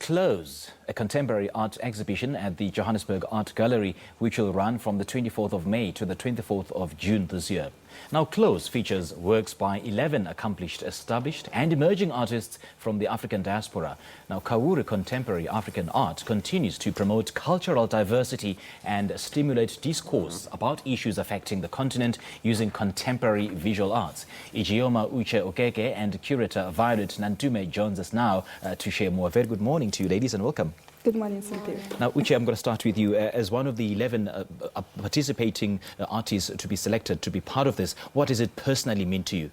Close, a contemporary art exhibition at the Johannesburg Art Gallery, which will run from the 24th of May to the 24th of June this year. Now, Close features works by 11 accomplished, established and emerging artists from the African diaspora. Now, Kauru Contemporary African Art continues to promote cultural diversity and stimulate discourse about issues affecting the continent using contemporary visual arts. Ijeoma Uche Okeke and curator Violet Nantume joins us now to share more. Very good morning to you, ladies, and welcome. Good morning, Cynthia. Now, Uche, I'm going to start with you. As one of the 11 participating artists to be selected to be part of this, what does it personally mean to you?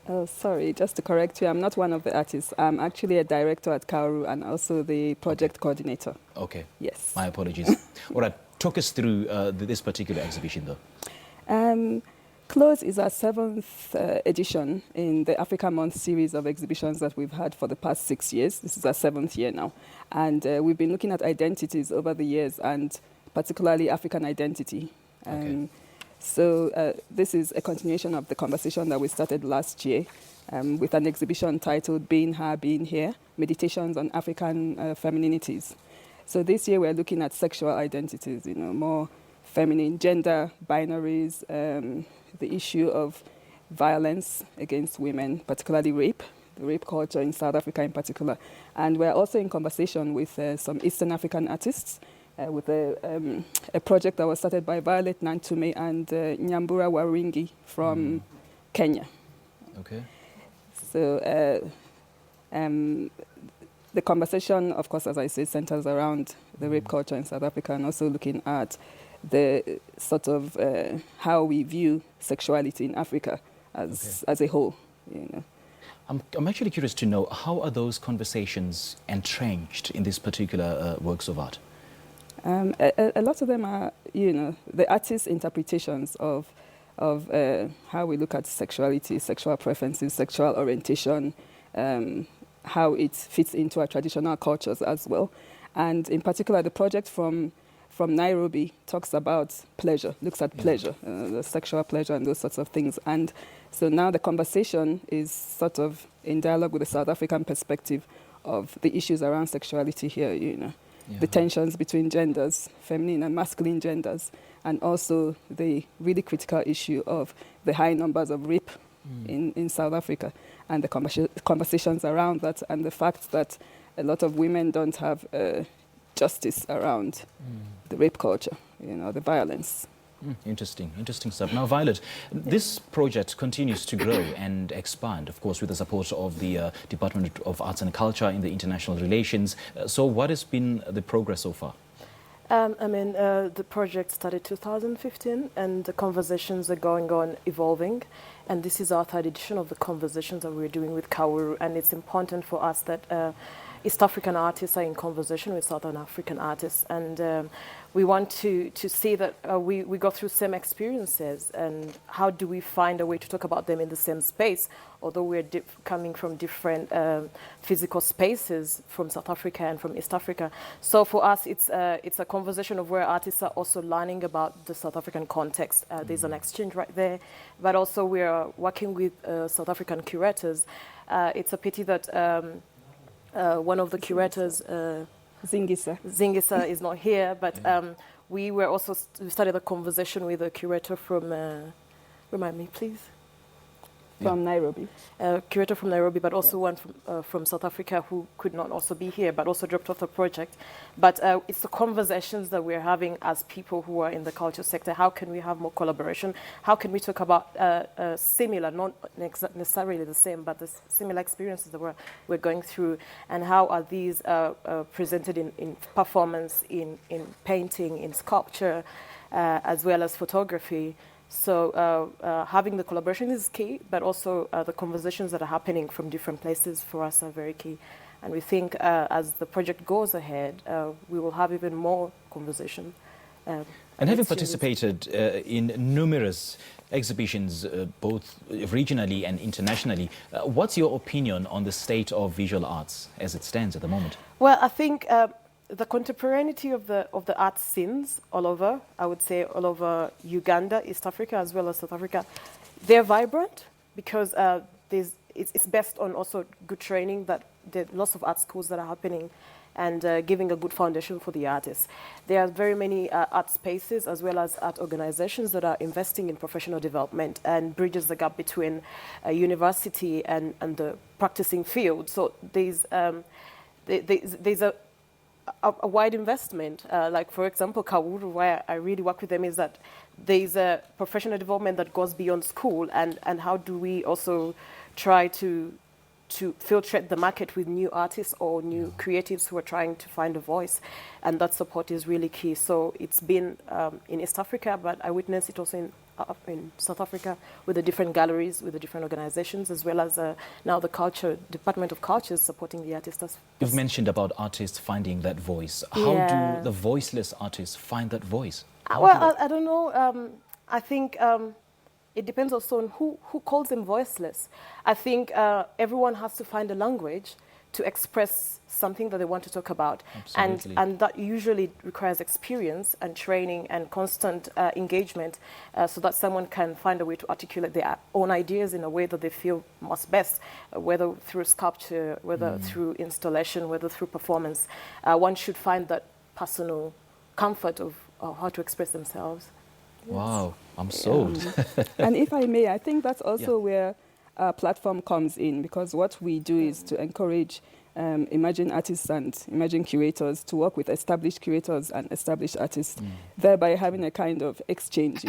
Oh, sorry, just to correct you, I'm not one of the artists. I'm actually a director at Kauru and also the project coordinator. Okay. Yes. My apologies. All right, talk us through this particular exhibition, though. Close is our 7th edition in the Africa Month series of exhibitions that we've had for the past 6 years. This is our 7th year now. And we've been looking at identities over the years, and particularly African identity. So this is a continuation of the conversation that we started last year with an exhibition titled Being Her, Being Here, Meditations on African Femininities. So this year we're looking at sexual identities, you know, more feminine, gender binaries, the issue of violence against women, particularly rape, the rape culture in South Africa in particular. And we're also in conversation with some Eastern African artists with a project that was started by Violet Nantume and Nyambura Waringi from Kenya. Okay. So the conversation, of course, as I said, centers around the rape culture in South Africa and also looking at the sort of how we view sexuality in Africa as a whole, you know. I'm actually curious to know, how are those conversations entrenched in these particular works of art? A lot of them are, you know, the artist's interpretations of how we look at sexuality, sexual preferences, sexual orientation, how it fits into our traditional cultures as well. And in particular, the project from Nairobi talks about pleasure, looks at pleasure, the sexual pleasure and those sorts of things. And so now the conversation is sort of in dialogue with the South African perspective of the issues around sexuality here, you know, the tensions between genders, feminine and masculine genders, and also the really critical issue of the high numbers of rape in South Africa, and the conversations around that, and the fact that a lot of women don't have justice around the rape culture, you know, the violence. Interesting stuff. Now, Violet, this project continues to grow and expand, of course, with the support of the Department of Arts and Culture in the International Relations. So what has been the progress so far? The project started 2015, and the conversations are going on, evolving. And this is our 3rd edition of the conversations that we're doing with Kauru. And it's important for us that East African artists are in conversation with Southern African artists, and we want to see that we go through same experiences, and how do we find a way to talk about them in the same space, although we're coming from different physical spaces from South Africa and from East Africa. So for us, it's a conversation of where artists are also learning about the South African context. There's an exchange right there, but also we are working with South African curators. It's a pity that one of the curators, Zingisa is not here, but we started a conversation with a curator from, remind me please? From Nairobi. Curator from Nairobi, but also one from South Africa who could not also be here, but also dropped off the project. But it's the conversations that we're having as people who are in the culture sector. How can we have more collaboration? How can we talk about similar, not necessarily the same, but the similar experiences that we're going through, and how are these presented in performance, in painting, in sculpture, as well as photography. So having the collaboration is key, but also the conversations that are happening from different places for us are very key. And we think as the project goes ahead, we will have even more conversation. And having participated in numerous exhibitions, both regionally and internationally, what's your opinion on the state of visual arts as it stands at the moment? Well, I think the contemporaneity of the art scenes all over, I would say all over Uganda, East Africa, as well as South Africa, they're vibrant because it's based on also good training that there are lots of art schools that are happening and giving a good foundation for the artists. There are very many art spaces as well as art organizations that are investing in professional development and bridges the gap between a university and the practicing field. So there's a wide investment. Like, for example, Kauru, where I really work with them, is that there's a professional development that goes beyond school, and how do we also try to filtrate the market with new artists or new creatives who are trying to find a voice, and that support is really key. So it's been in East Africa, but I witnessed it also in South Africa with the different galleries, with the different organizations, as well as now the Department of Culture is supporting the artists. You've mentioned about artists finding that voice. How do the voiceless artists find that voice? Well, I don't know. I think it depends also on who calls them voiceless. I think everyone has to find a language to express something that they want to talk about. Absolutely. And that usually requires experience and training and constant engagement so that someone can find a way to articulate their own ideas in a way that they feel most best, whether through sculpture, whether through installation, whether through performance. One should find that personal comfort of how to express themselves. Wow, I'm sold. And if I may, I think that's also where our platform comes in, because what we do is to encourage emerging artists and emerging curators to work with established curators and established artists, thereby having a kind of exchange,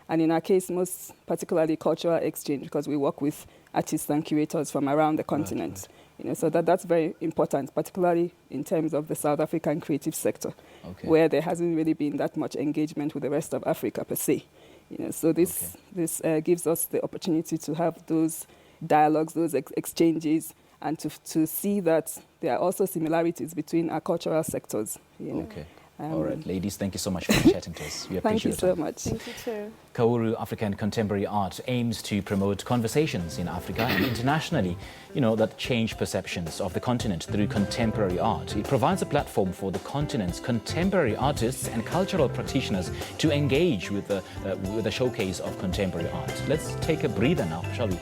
And in our case, most particularly cultural exchange, because we work with artists and curators from around the continent. Right. So that's very important, particularly in terms of the South African creative sector, where there hasn't really been that much engagement with the rest of Africa per se. So this gives us the opportunity to have those dialogues, those exchanges, and to see that there are also similarities between our cultural sectors. Okay. All right, ladies, thank you so much for chatting to us. We appreciate it. Thank you so much. Thank you too. Kauru African Contemporary Art aims to promote conversations in Africa and internationally, that change perceptions of the continent through contemporary art. It provides a platform for the continent's contemporary artists and cultural practitioners to engage with the showcase of contemporary art. Let's take a breather now, shall we?